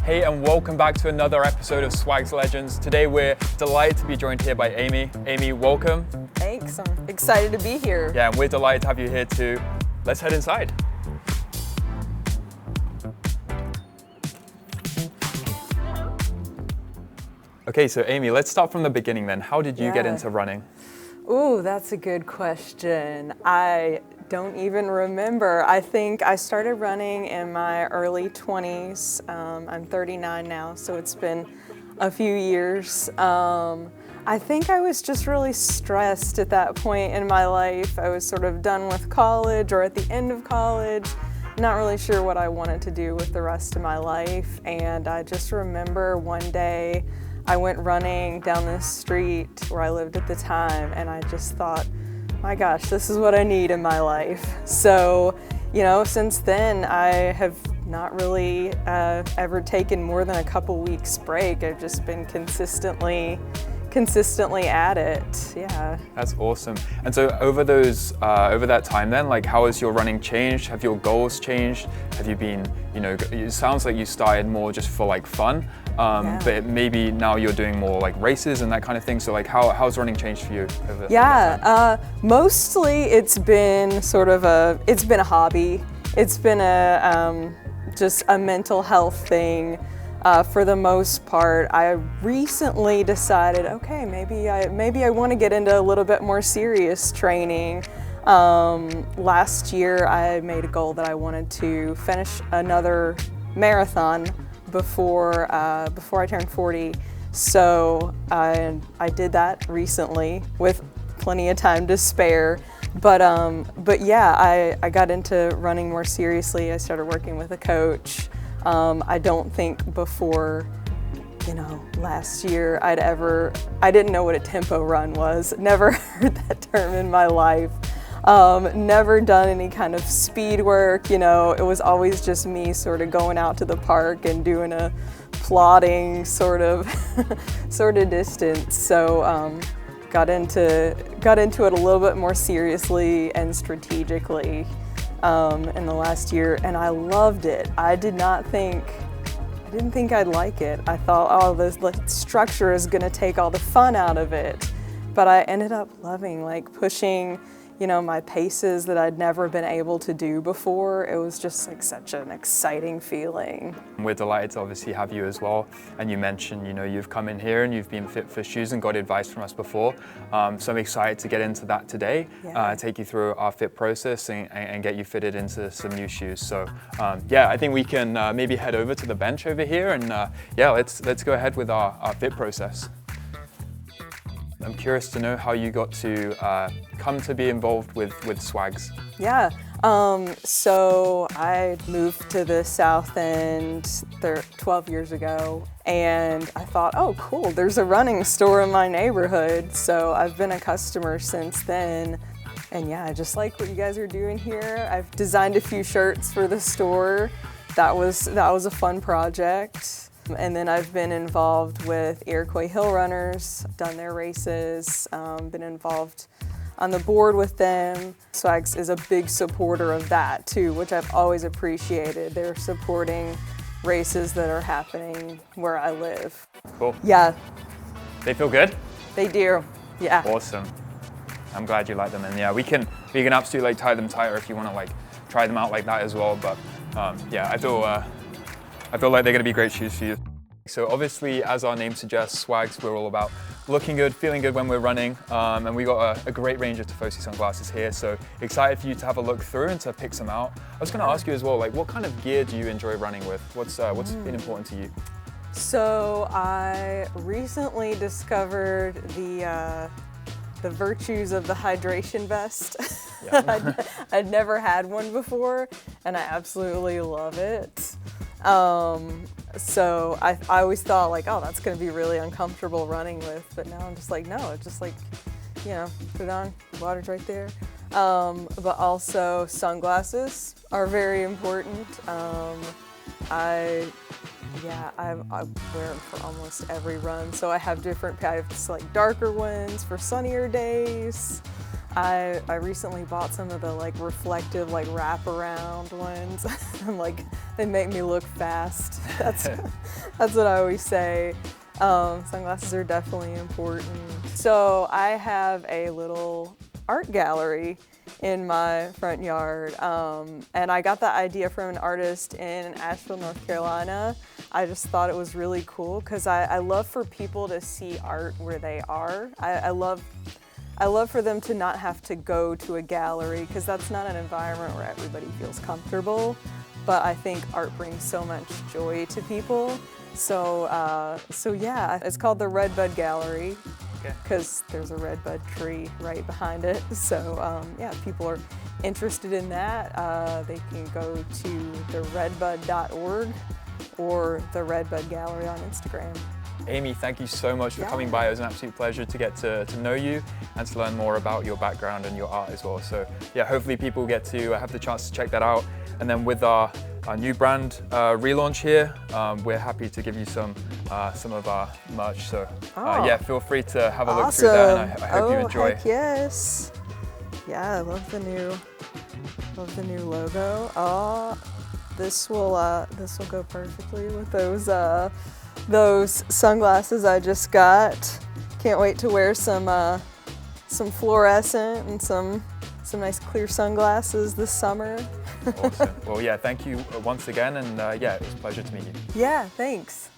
Hey, and welcome back to another episode of Swags Legends. Today we're delighted to be joined here by Amy. Amy, welcome. Thanks, I'm excited to be here. Yeah, and we're delighted to have you here too. Let's head inside. Okay, so Amy, let's start from the beginning then. How did you get into running? Ooh, that's a good question. I don't even remember. I think I started running in my early 20s. I'm 39 now, so it's been a few years. I think I was just really stressed at that point in my life. I was sort of done with college or at the end of college, not really sure what I wanted to do with the rest of my life. And I just remember one day I went running down this street where I lived at the time, and I just thought, my gosh, this is what I need in my life. So, since then I have not really ever taken more than a couple weeks break. I've just been consistently at it. Yeah. That's awesome. And so over that time then, like, how has your running changed? Have your goals changed? Have you been, it sounds like you started more just for like fun, but maybe now you're doing more like races and that kind of thing. So like, how's running changed for you over time? Mostly it's been it's been a hobby. It's been just a mental health thing. For the most part, I recently decided, okay, maybe I want to get into a little bit more serious training. Last year, I made a goal that I wanted to finish another marathon before I turned 40. So I did that recently with plenty of time to spare. But yeah, I got into running more seriously. I started working with a coach. I don't think before, last year I didn't know what a tempo run was. Never heard that term in my life. Never done any kind of speed work, it was always just me sort of going out to the park and doing a plodding sort of distance. So, got into it a little bit more seriously and strategically in the last year, and I loved it. I didn't think I'd like it. I thought, oh, this structure is gonna take all the fun out of it. But I ended up loving pushing, my paces that I'd never been able to do before. It was just such an exciting feeling. We're delighted to obviously have you as well. And you mentioned, you've come in here and you've been fit for shoes and got advice from us before. So I'm excited to get into that today, take you through our fit process and get you fitted into some new shoes. So I think we can maybe head over to the bench over here and let's go ahead with our fit process. I'm curious to know how you got to come to be involved with Swags. Yeah, so I moved to the South End 12 years ago, and I thought, oh cool, there's a running store in my neighborhood. So I've been a customer since then. And yeah, I just like what you guys are doing here. I've designed a few shirts for the store. That was a fun project. And then I've been involved with Iroquois Hill Runners, done their races, been involved on the board with them. Swags is a big supporter of that too, which I've always appreciated. They're supporting races that are happening where I live. Cool. Yeah. They feel good? They do, yeah. Awesome. I'm glad you like them, and yeah, we can absolutely tie them tighter if you want to try them out like that as well. But I feel like they're going to be great shoes for you. So obviously, as our name suggests, Swags, we're all about looking good, feeling good when we're running, and we got a great range of Tifosi sunglasses here. So excited for you to have a look through and to pick some out. I was going to ask you as well, what kind of gear do you enjoy running with? What's been important to you? So I recently discovered the virtues of the hydration vest. Yeah. I'd never had one before, and I absolutely love it. So I always thought oh, that's gonna be really uncomfortable running with, but now I'm just no, it's just put it on, water's right there. But also sunglasses are very important. I wear them for almost every run, so I have darker ones for sunnier days. I recently bought some of the like reflective like wraparound ones and like they make me look fast. That's what I always say. Sunglasses are definitely important. So I have a little art gallery in my front yard, and I got that idea from an artist in Asheville, North Carolina. I just thought it was really cool because I love for people to see art where they are. I love for them to not have to go to a gallery because that's not an environment where everybody feels comfortable, but I think art brings so much joy to people. So yeah, it's called the Redbud Gallery because there's a redbud tree right behind it. So yeah, if people are interested in that, they can go to theredbud.org or the Redbud Gallery on Instagram. Amy, thank you so much for coming by. It was an absolute pleasure to get to know you and to learn more about your background and your art as well. So yeah, hopefully people get to have the chance to check that out. And then with our new brand relaunch here, we're happy to give you some of our merch. So yeah, feel free to have a look through that, and I hope you enjoy. Heck yes. Yeah, I love the new logo. Oh, this will go perfectly with those sunglasses I just got. Can't wait to wear some fluorescent and some nice clear sunglasses this summer. Awesome. Well, yeah, thank you once again, and yeah, it was a pleasure to meet you. Yeah, thanks.